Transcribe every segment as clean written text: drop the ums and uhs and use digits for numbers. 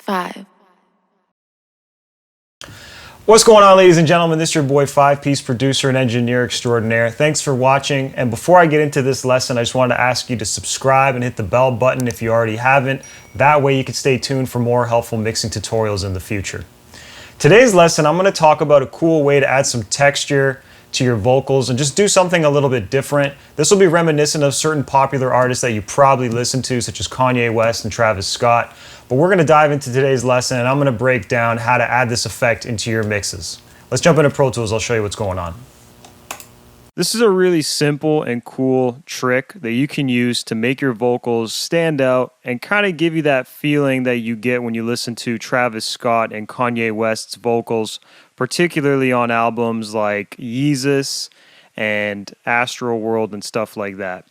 5. What's going on, ladies and gentlemen? This is your boy, 5-piece producer and engineer extraordinaire. Thanks for watching. And before I get into this lesson, I just wanted to ask you to subscribe and hit the bell button if you already haven't. That way you can stay tuned for more helpful mixing tutorials in the future. Today's lesson, I'm going to talk about a cool way to add some texture to your vocals and just do something a little bit different. This will be reminiscent of certain popular artists that you probably listen to, such as Kanye West and Travis Scott. But we're going to dive into today's lesson and I'm going to break down how to add this effect into your mixes. Let's jump into Pro Tools. I'll show you what's going on. This is a really simple and cool trick that you can use to make your vocals stand out and kind of give you that feeling that you get when you listen to Travis Scott and Kanye West's vocals, particularly on albums like Yeezus and Astro World and stuff like that.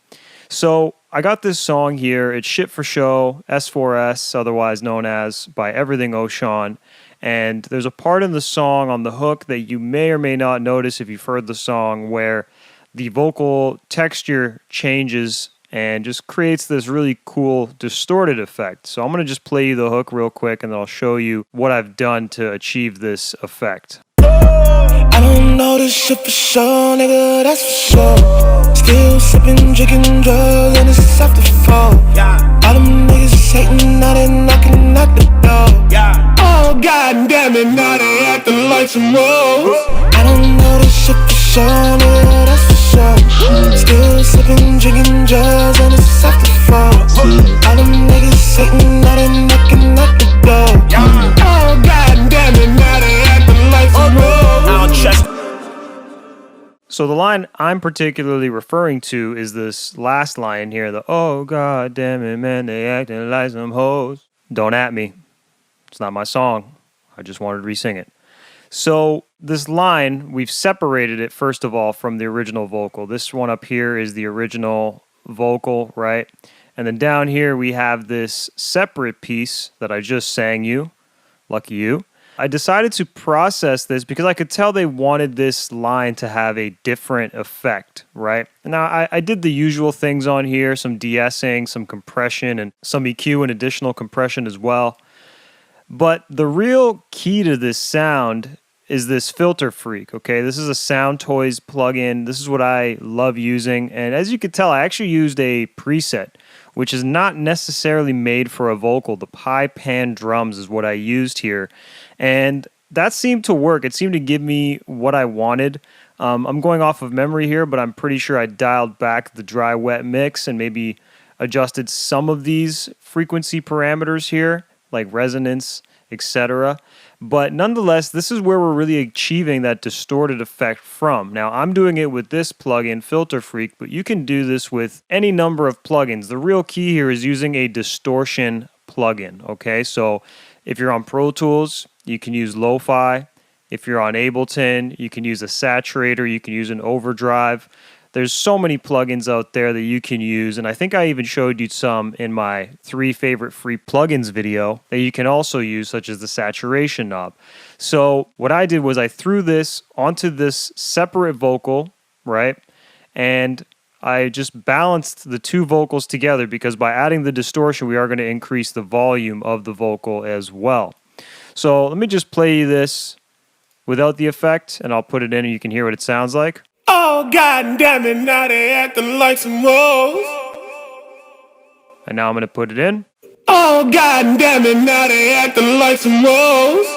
So I got this song here. It's Shit for Show, S4S, otherwise known as by Everything Ocean. And there's a part in the song on the hook that you may or may not notice if you've heard the song where the vocal texture changes and just creates this really cool distorted effect. So I'm going to just play you the hook real quick and then I'll show you what I've done to achieve this effect. I don't know this shit for sure, nigga, that's for sure. Still sipping, drinking drugs, and it's after 4. All them niggas hating, now they knocking at the door. Oh, god damn it, now they acting like some wolves. I don't know this shit for sure, nigga, that's for sure. Still sipping, drinking drugs, and it's after 4. All them niggas hating, now they knocking at the door. Oh, god damn it, now they acting like some wolves. So the line I'm particularly referring to is this last line here, the "oh god damn it, man, they acting like some hoes." Don't at me. It's not my song. I just wanted to re-sing it. So this line, we've separated it first of all from the original vocal. This one up here is the original vocal, right? And then down here we have this separate piece that I just sang you. Lucky you. I decided to process this because I could tell they wanted this line to have a different effect, right? Now, I did the usual things on here, some de-essing, some compression, and some EQ and additional compression as well. But the real key to this sound is this FilterFreak, okay? This is a SoundToys plugin. This is what I love using. And as you can tell, I actually used a preset, which is not necessarily made for a vocal. The high pan drums is what I used here. And that seemed to work. It seemed to give me what I wanted. I'm going off of memory here, but I'm pretty sure I dialed back the dry wet mix and maybe adjusted some of these frequency parameters here, like resonance, etc. But nonetheless, this is where we're really achieving that distorted effect from. Now, I'm doing it with this plugin, FilterFreak, but you can do this with any number of plugins. The real key here is using a distortion plugin, okay? So if you're on Pro Tools, you can use Lo-Fi. If you're on Ableton, you can use a saturator, you can use an overdrive. There's so many plugins out there that you can use, and I think I even showed you some in my 3 favorite free plugins video that you can also use, such as the saturation knob. So what I did was I threw this onto this separate vocal, right? And I just balanced the 2 vocals together because by adding the distortion, we are going to increase the volume of the vocal as well. So let me just play you this without the effect, and I'll put it in and you can hear what it sounds like. Oh, god damn it, now they acting like some wolves. And now I'm going to put it in. Oh, god damn it, now they acting like some wolves.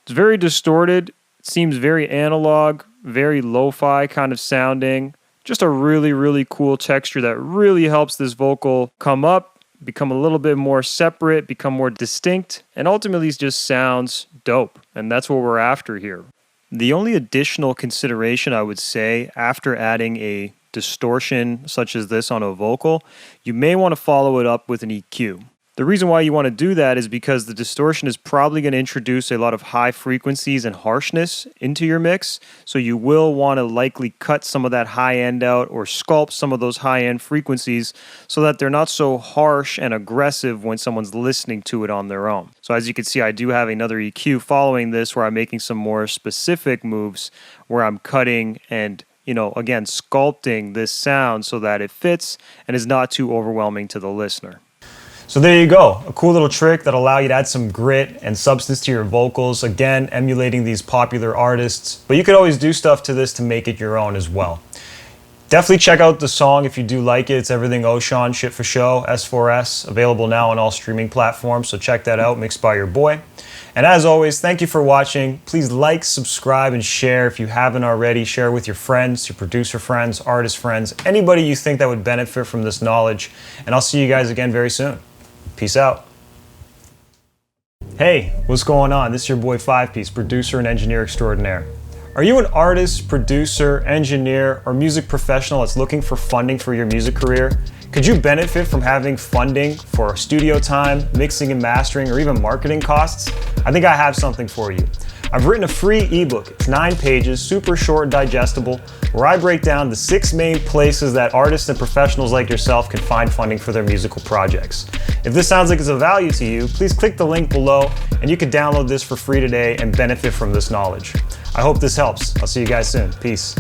It's very distorted. It seems very analog, very lo-fi kind of sounding. Just a really, really cool texture that really helps this vocal come up, become a little bit more separate, become more distinct, and ultimately just sounds dope. And that's what we're after here. The only additional consideration I would say after adding a distortion such as this on a vocal, you may want to follow it up with an EQ. The reason why you want to do that is because the distortion is probably going to introduce a lot of high frequencies and harshness into your mix, so you will want to likely cut some of that high end out or sculpt some of those high end frequencies so that they're not so harsh and aggressive when someone's listening to it on their own. So as you can see, I do have another EQ following this where I'm making some more specific moves where I'm cutting and, you know, again, sculpting this sound so that it fits and is not too overwhelming to the listener. So there you go, a cool little trick that'll allow you to add some grit and substance to your vocals, again, emulating these popular artists. But you could always do stuff to this to make it your own as well. Definitely check out the song if you do like it. It's Everything Ocean, Shit for Show, S4S, available now on all streaming platforms, so check that out, mixed by your boy. And as always, thank you for watching. Please like, subscribe, and share if you haven't already. Share with your friends, your producer friends, artist friends, anybody you think that would benefit from this knowledge. And I'll see you guys again very soon. Peace out. Hey, what's going on? This is your boy 5-Piece, producer and engineer extraordinaire. Are you an artist, producer, engineer, or music professional that's looking for funding for your music career? Could you benefit from having funding for studio time, mixing and mastering, or even marketing costs? I think I have something for you. I've written a free ebook. It's 9 pages, super short and digestible, where I break down the 6 main places that artists and professionals like yourself can find funding for their musical projects. If this sounds like it's of value to you, please click the link below and you can download this for free today and benefit from this knowledge. I hope this helps. I'll see you guys soon. Peace.